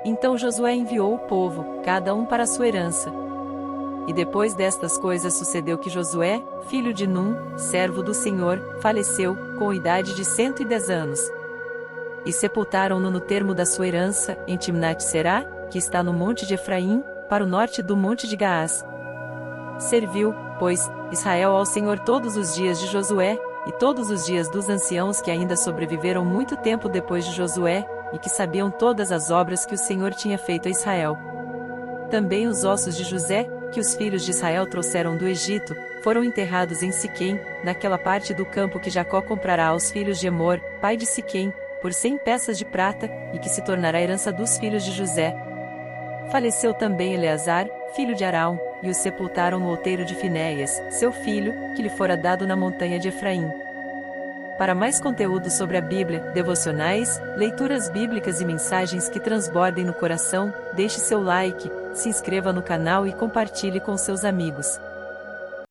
Então Josué enviou o povo, cada um para a sua herança. E depois destas coisas sucedeu que Josué, filho de Num, servo do Senhor, faleceu, com idade de 110 anos. E sepultaram-no no termo da sua herança, em Timnat-Será, que está no monte de Efraim, para o norte do monte de Gaás. Serviu, pois, Israel ao Senhor todos os dias de Josué, e todos os dias dos anciãos que ainda sobreviveram muito tempo depois de Josué, e que sabiam todas as obras que o Senhor tinha feito a Israel. Também os ossos de José, que os filhos de Israel trouxeram do Egito, foram enterrados em Siquém, naquela parte do campo que Jacó comprará aos filhos de Emor, pai de Siquém, por 100 peças de prata, e que se tornará herança dos filhos de José. Faleceu também Eleazar, filho de Arão, e o sepultaram no outeiro de Finéias, seu filho, que lhe fora dado na montanha de Efraim. Para mais conteúdo sobre a Bíblia, devocionais, leituras bíblicas e mensagens que transbordem no coração, deixe seu like, se inscreva no canal e compartilhe com seus amigos.